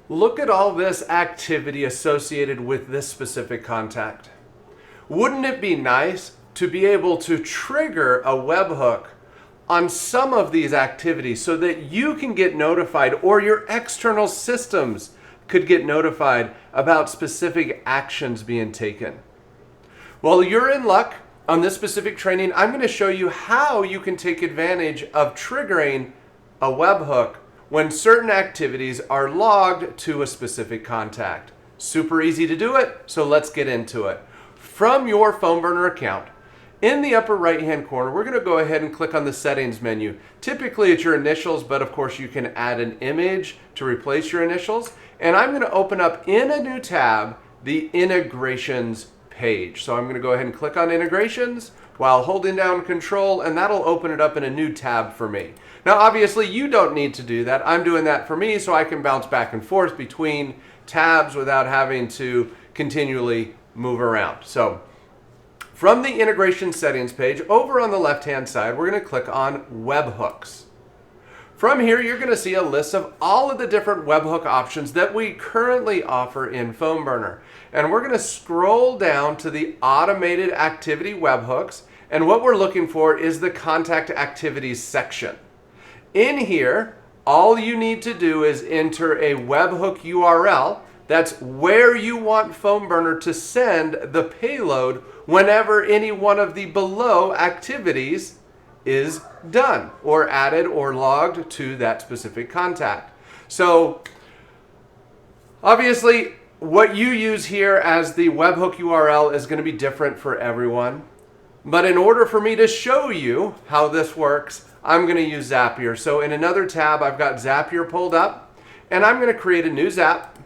Look at all this activity associated with this specific contact. Wouldn't it be nice to be able to trigger a webhook on some of these activities so that you can get notified or your external systems could get notified about specific actions being taken? Well, you're in luck. On this specific training, I'm going to show you how you can take advantage of triggering a webhook when certain activities are logged to a specific contact. Super easy to do it, so let's get into it. From your PhoneBurner account, in the upper right-hand corner, we're going to go ahead and click on the settings menu. Typically, it's your initials, but of course you can add an image to replace your initials. And I'm going to open up in a new tab the integrations page. So I'm going to go ahead and click on integrations while holding down control, and that'll open it up in a new tab for me. Now obviously you don't need to do that. I'm doing that for me so I can bounce back and forth between tabs without having to continually move around. So from the integration settings page, over on the left hand side, we're going to click on webhooks. From here, you're going to see a list of all of the different webhook options that we currently offer in PhoneBurner. And we're going to scroll down to the automated activity webhooks. And what we're looking for is the contact activities section. In here, all you need to do is enter a webhook URL. That's where you want PhoneBurner to send the payload whenever any one of the below activities is done or added or logged to that specific contact. So obviously what you use here as the webhook URL is going to be different for everyone. But in order for me to show you how this works, I'm going to use Zapier. So in another tab, I've got Zapier pulled up, and I'm going to create a new Zap.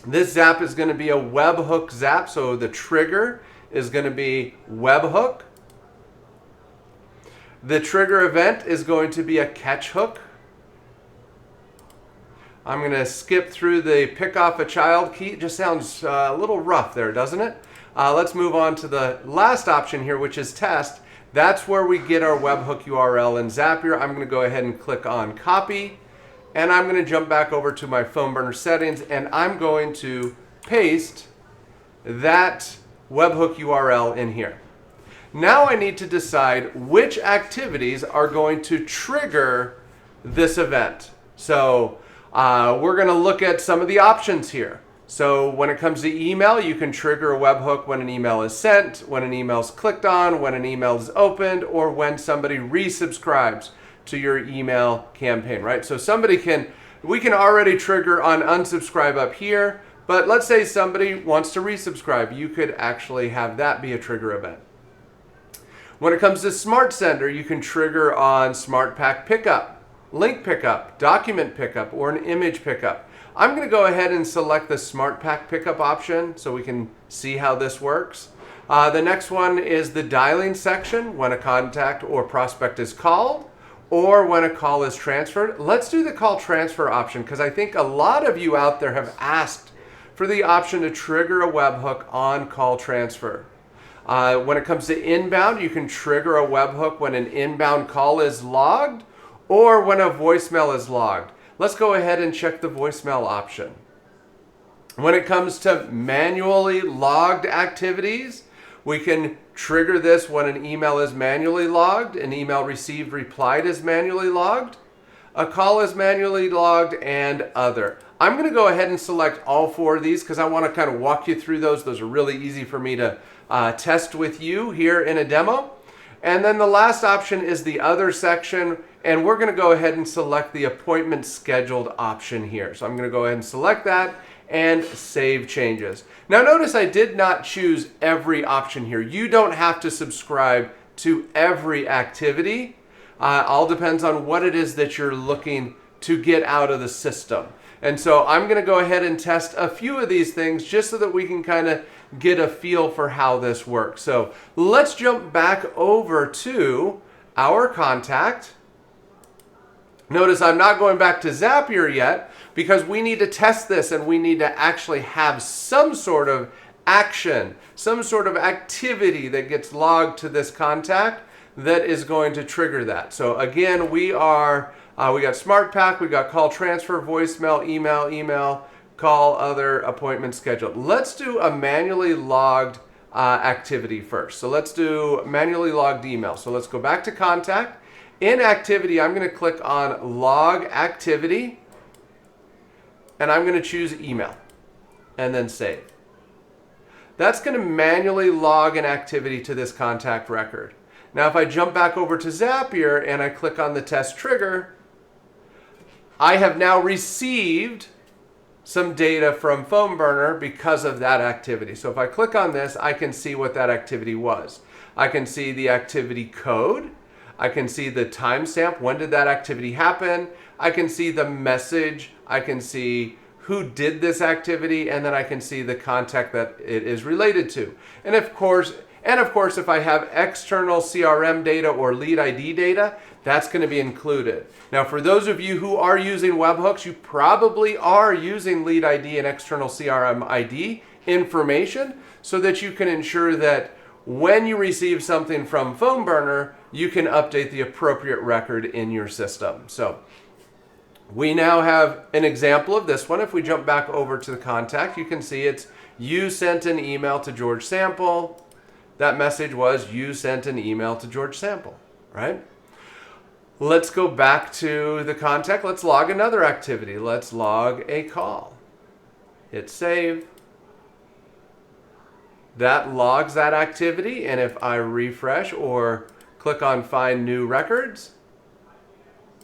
This Zap is going to be a webhook Zap, so the trigger is going to be webhook. The trigger event is going to be a catch hook. I'm going to skip through the pick off a child key. It just sounds a little rough there, doesn't it? Let's move on to the last option here, which is test. That's where we get our webhook URL in Zapier. I'm going to go ahead and click on copy. And I'm going to jump back over to my PhoneBurner settings, and I'm going to paste that webhook URL in here. Now I need to decide which activities are going to trigger this event. So we're going to look at some of the options here. So when it comes to email, you can trigger a webhook when an email is sent, when an email is clicked on, when an email is opened, or when somebody resubscribes to your email campaign, right? So we can already trigger on unsubscribe up here, but let's say somebody wants to resubscribe. You could actually have that be a trigger event. When it comes to Smart Sender, you can trigger on Smart Pack Pickup, Link Pickup, Document Pickup, or an Image Pickup. I'm going to go ahead and select the Smart Pack Pickup option so we can see how this works. The next one is the dialing section, when a contact or prospect is called, or when a call is transferred. Let's do the call transfer option because I think a lot of you out there have asked for the option to trigger a webhook on call transfer. When it comes to inbound, you can trigger a webhook when an inbound call is logged or when a voicemail is logged. Let's go ahead and check the voicemail option. When it comes to manually logged activities, we can trigger this when an email is manually logged, an email received replied is manually logged, a call is manually logged, and other. I'm going to go ahead and select all four of these because I want to kind of walk you through those. Those are really easy for me to test with you here in a demo. And then the last option is the other section, and we're going to go ahead and select the appointment scheduled option here. So I'm going to go ahead and select that and save changes. Now notice I did not choose every option here. You don't have to subscribe to every activity. All depends on what it is that you're looking to get out of the system. And so I'm going to go ahead and test a few of these things just so that we can kind of get a feel for how this works. So let's jump back over to our contact. Notice I'm not going back to Zapier yet because we need to test this and we need to actually have some sort of action, some sort of activity that gets logged to this contact that is going to trigger that. So again, we are We got Smart Pack, we got call transfer, voicemail, email, call, other, appointment scheduled. Let's do a manually logged activity first. So let's do manually logged email. So let's go back to contact. In activity, I'm going to click on log activity, and I'm going to choose email, and then save. That's going to manually log an activity to this contact record. Now, if I jump back over to Zapier and I click on the test trigger, I have now received some data from PhoneBurner because of that activity. So if I click on this, I can see what that activity was. I can see the activity code. I can see the timestamp. When did that activity happen? I can see the message. I can see who did this activity, and then I can see the contact that it is related to. And of course, if I have external CRM data or lead ID data, that's going to be included. Now, for those of you who are using Webhooks, you probably are using lead ID and external CRM ID information so that you can ensure that when you receive something from PhoneBurner, you can update the appropriate record in your system. So we now have an example of this one. If we jump back over to the contact, you can see it's you sent an email to George Sample. That message was you sent an email to George Sample, right? Let's go back to the contact. Let's log another activity. Let's log a call. Hit save. That logs that activity, and if I refresh or click on find new records,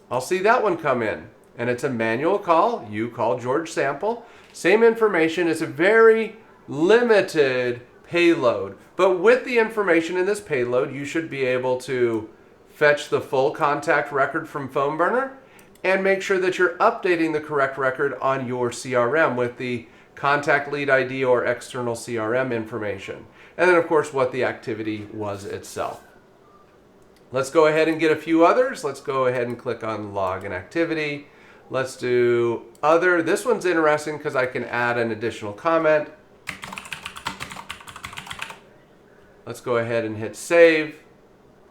I'll see that one come in. And it's a manual call. You call George Sample. Same information. It's a very limited payload. But with the information in this payload, you should be able to fetch the full contact record from PhoneBurner and make sure that you're updating the correct record on your CRM with the contact lead ID or external CRM information. And then, of course, what the activity was itself. Let's go ahead and get a few others. Let's go ahead and click on log an activity. Let's do other. This one's interesting because I can add an additional comment. Let's go ahead and hit save.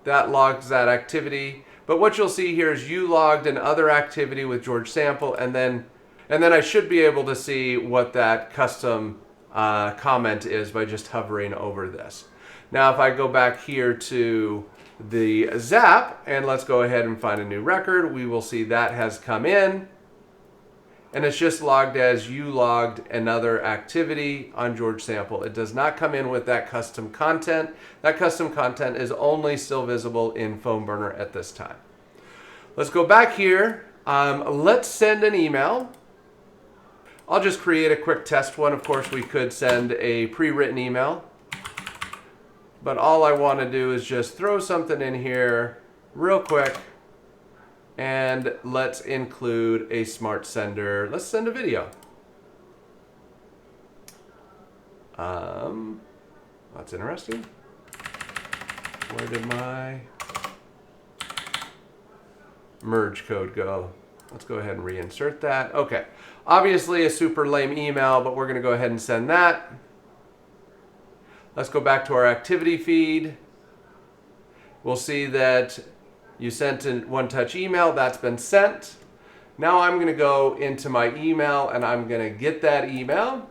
That logs that activity. But what you'll see here is you logged an other activity with George Sample, and then I should be able to see what that custom comment is by just hovering over this. Now, if I go back here to the Zap, and let's go ahead and find a new record, we will see that has come in. And it's just logged as you logged another activity on George Sample. It does not come in with that custom content. That custom content is only still visible in PhoneBurner at this time. Let's go back here. Let's send an email. I'll just create a quick test one. Of course, we could send a pre-written email. But all I want to do is just throw something in here real quick. And let's include a smart sender. Let's send a video. That's interesting. Where did my merge code go? Let's go ahead and reinsert that. Okay. Obviously a super lame email, but we're going to go ahead and send that. Let's go back to our activity feed. We'll see that you sent a one-touch email. That's been sent. Now I'm going to go into my email and I'm going to get that email.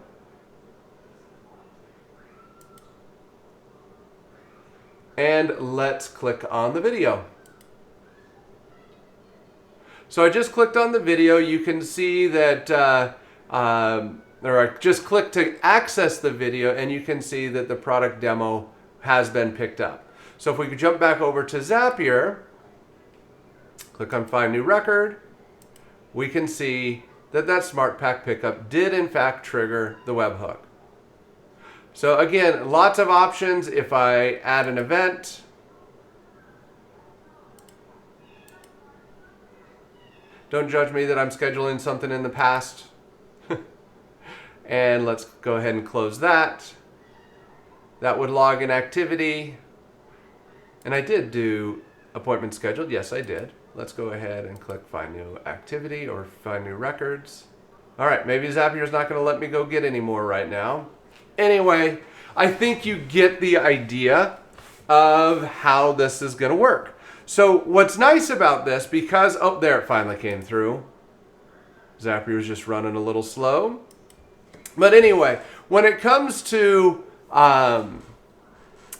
And let's click on the video. So I just clicked on the video. You can see that, or I just clicked to access the video, and you can see that the product demo has been picked up. So if we could jump back over to Zapier, click on Find New Record, we can see that that Smart Pack pickup did in fact trigger the webhook. So again, lots of options. If I add an event, don't judge me that I'm scheduling something in the past. And let's go ahead and close that. That would log an activity. And I did do appointment scheduled. Yes, I did. Let's go ahead and click Find New Activity or Find New Records. All right, maybe Zapier's not going to let me go get any more right now. Anyway, I think you get the idea of how this is going to work. So what's nice about this, because, oh, there it finally came through. Zapier was just running a little slow. But anyway, when it comes to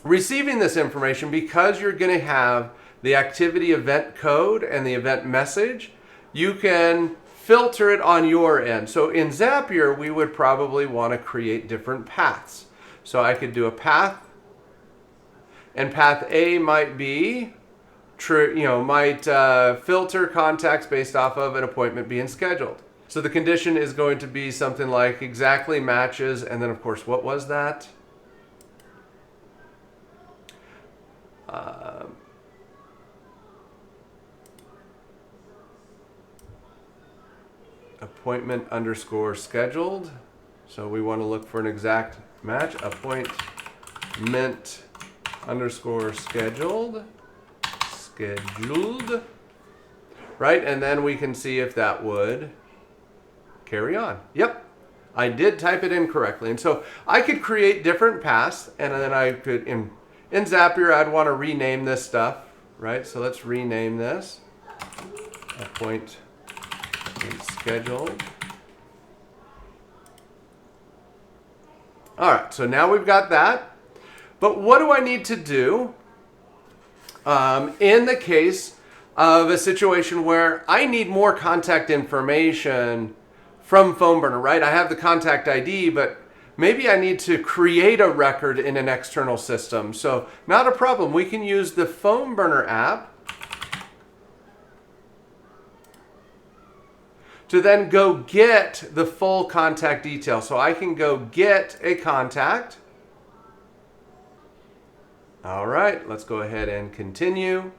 receiving this information, because you're going to have the activity event code and the event message, you can filter it on your end. So in Zapier, we would probably want to create different paths. So I could do a path, and path A might be, might filter contacts based off of an appointment being scheduled. So the condition is going to be something like exactly matches, and then of course, what was that? Appointment underscore scheduled. So we want to look for an exact match. Appointment underscore scheduled. Right? And then we can see if that would carry on. Yep. I did type it in correctly. And so I could create different paths, and then I could, in Zapier, I'd want to rename this stuff, right? So let's rename this. Appointment scheduled. All right, so now we've got that. But what do I need to do in the case of a situation where I need more contact information from PhoneBurner, right? I have the contact ID, but maybe I need to create a record in an external system. So not a problem. We can use the PhoneBurner app to then go get the full contact detail. So I can go get a contact. All right, let's go ahead and continue.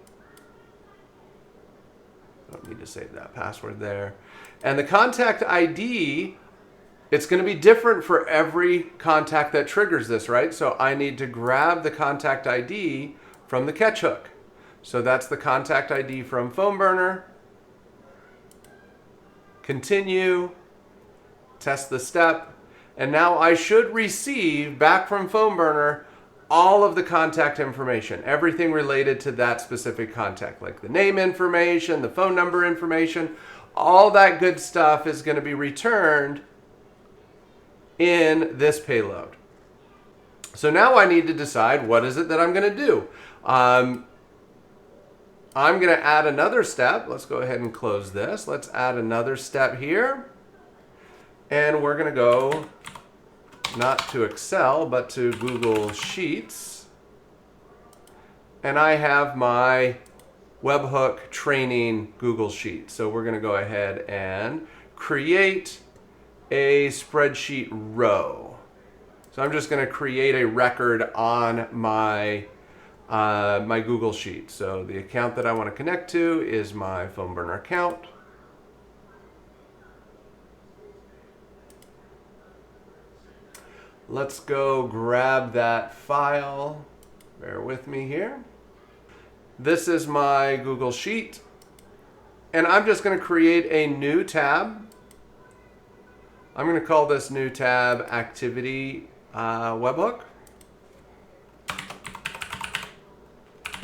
Don't need to save that password there. And the contact ID, it's going to be different for every contact that triggers this, right? So I need to grab the contact ID from the catch hook. So that's the contact ID from PhoneBurner. Continue, test the step, and now I should receive back from PhoneBurner all of the contact information, everything related to that specific contact, like the name information, the phone number information, all that good stuff is going to be returned in this payload. So now I need to decide what is it that I'm going to do. I'm going to add another step. Let's go ahead and close this. Let's add another step here. And we're going to go not to Excel, but to Google Sheets. And I have my Webhook training Google Sheet. So we're going to go ahead and create a spreadsheet row. So I'm just going to create a record on my my Google Sheet. So the account that I want to connect to is my PhoneBurner account. Let's go grab that file. Bear with me here. This is my Google Sheet. And I'm just going to create a new tab. I'm going to call this new tab Activity Webhook.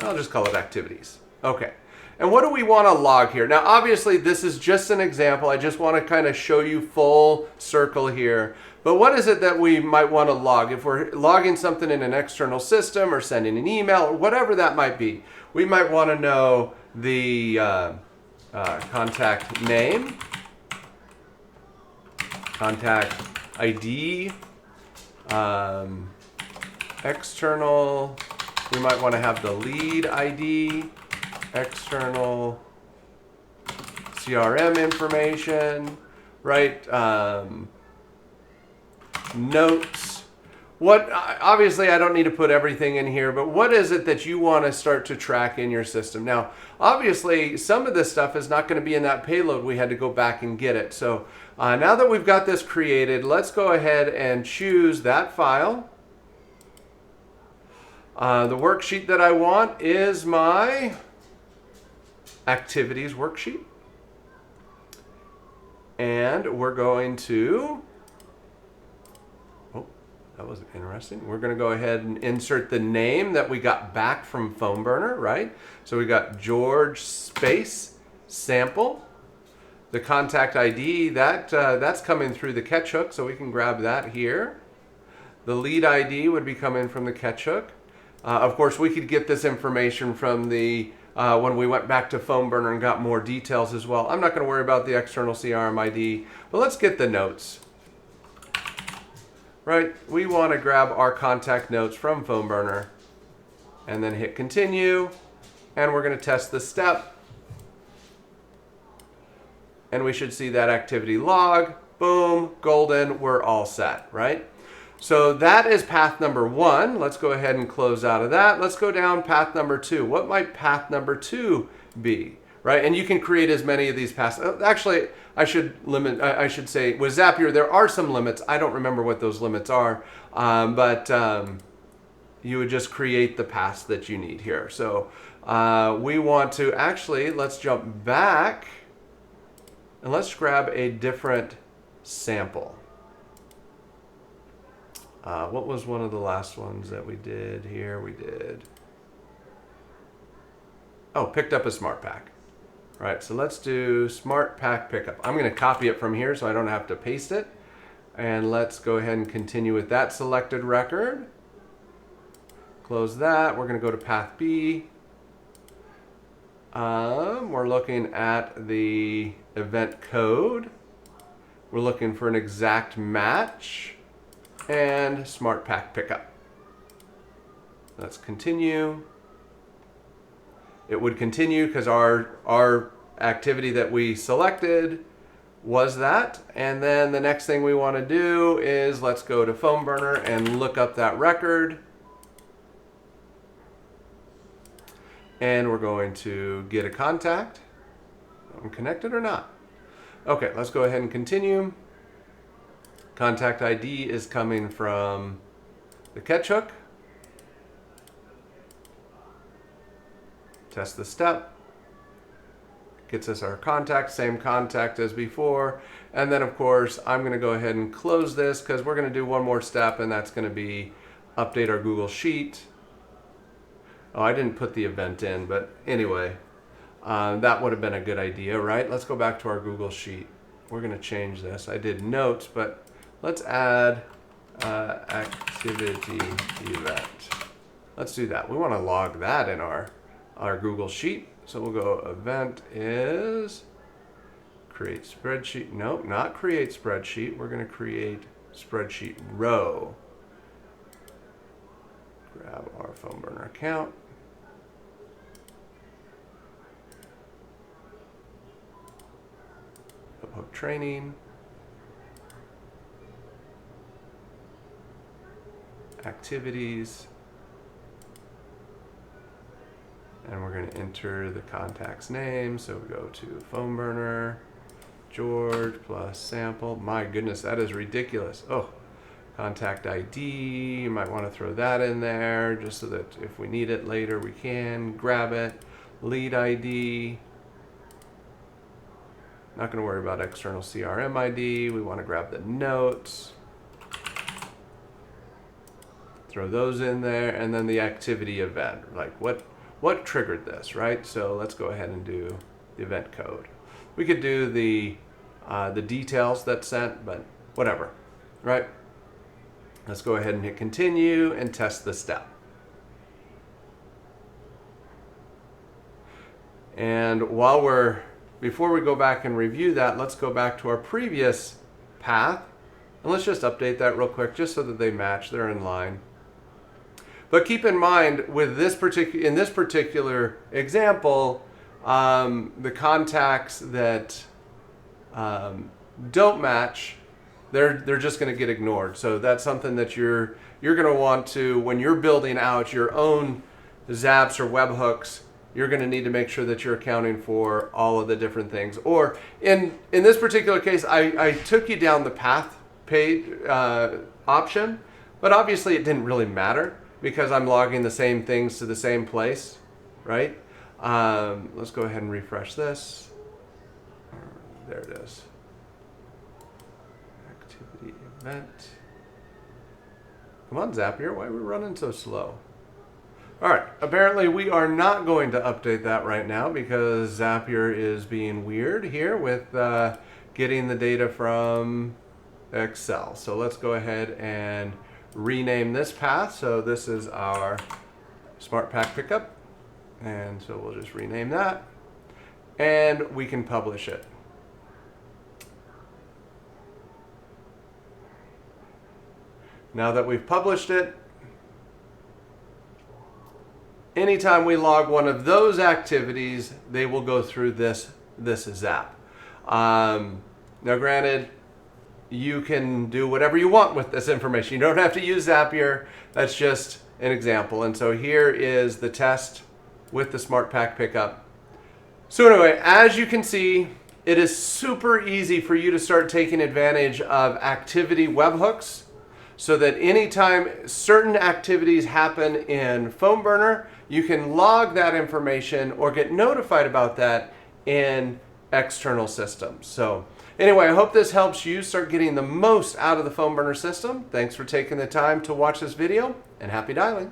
I'll just call it Activities. Okay. And what do we want to log here? Now, obviously, this is just an example. I just want to kind of show you full circle here. But what is it that we might want to log? If we're logging something in an external system or sending an email or whatever that might be, we might want to know the contact name, contact ID, external. We might want to have the lead ID, external CRM information, right? Notes. Obviously I don't need to put everything in here, but what is it that you want to start to track in your system? Now, obviously some of this stuff is not going to be in that payload. We had to go back and get it. So now that we've got this created, let's go ahead and choose that file. The worksheet that I want is my activities worksheet. And we're going to, that was interesting. We're going to go ahead and insert the name that we got back from PhoneBurner, right? So we got George space sample. The contact ID, that's coming through the catch hook, so we can grab that here. The lead ID would be coming from the catch hook. Of course, we could get this information from the when we went back to PhoneBurner and got more details as well. I'm not going to worry about the external CRM ID, but let's get the notes. Right, we want to grab our contact notes from PhoneBurner and then hit continue, and we're going to test the step. And we should see that activity log. Boom, golden, we're all set, right? So that is path number 1. Let's go ahead and close out of that. Let's go down path number 2. What might path number 2 be, right? And you can create as many of these paths. Actually, I should say with Zapier, there are some limits. I don't remember what those limits are, but you would just create the paths that you need here. So we want to actually, let's jump back. And let's grab a different sample. What was one of the last ones that we did here? We did, picked up a smart pack. Right, so let's do smart pack pickup. I'm going to copy it from here so I don't have to paste it. And let's go ahead and continue with that selected record. Close that. We're going to go to path B. We're looking at the event code. We're looking for an exact match and smart pack pickup. Let's continue. It would continue because our activity that we selected was that. And then the next thing we want to do is let's go to PhoneBurner and look up that record. And we're going to get a contact. I'm connected or not? Okay, let's go ahead and continue. Contact ID is coming from the catch hook. Test the step. Gets us our contact, same contact as before. And then of course, I'm going to go ahead and close this because we're going to do one more step, and that's going to be update our Google Sheet. Oh, I didn't put the event in, but anyway, that would have been a good idea, right? Let's go back to our Google Sheet. We're going to change this. I did notes, but let's add activity event. Let's do that. We want to log that in our Google Sheet. So we'll go event is create spreadsheet. Nope, not create spreadsheet. We're going to create spreadsheet row. Grab our PhoneBurner account. Webhook training. Activities. And we're going to enter the contact's name. So we go to PhoneBurner, George plus sample. My goodness, that is ridiculous. Oh, contact ID. You might want to throw that in there just so that if we need it later, we can grab it. Lead ID. Not going to worry about external CRM ID. We want to grab the notes. Throw those in there, and then the activity event. Like what triggered this, right? So let's go ahead and do the event code. We could do the details that's sent, but whatever, right? Let's go ahead and hit continue and test the step. And before we go back and review that, let's go back to our previous path, and let's just update that real quick, just so that they match, they're in line. But keep in mind, with in this particular example, the contacts that don't match, they're just going to get ignored. So that's something that you're going to want to, when you're building out your own Zaps or webhooks, you're going to need to make sure that you're accounting for all of the different things. Or in this particular case, I took you down the path page option, but obviously it didn't really matter because I'm logging the same things to the same place, right? Let's go ahead and refresh this. There it is. Activity event. Come on, Zapier, why are we running so slow? All right, apparently we are not going to update that right now because Zapier is being weird here with getting the data from Excel. So let's go ahead and rename this path. So this is our Smart Pack Pickup. And so we'll just rename that. And we can publish it. Now that we've published it, anytime we log one of those activities, they will go through this Zap. Now granted, you can do whatever you want with this information. You don't have to use Zapier. That's just an example. And so here is the test with the Smart Pack Pickup. So anyway, as you can see, it is super easy for you to start taking advantage of activity webhooks so that anytime certain activities happen in PhoneBurner, you can log that information or get notified about that in external systems. So anyway, I hope this helps you start getting the most out of the PhoneBurner system. Thanks for taking the time to watch this video, and happy dialing.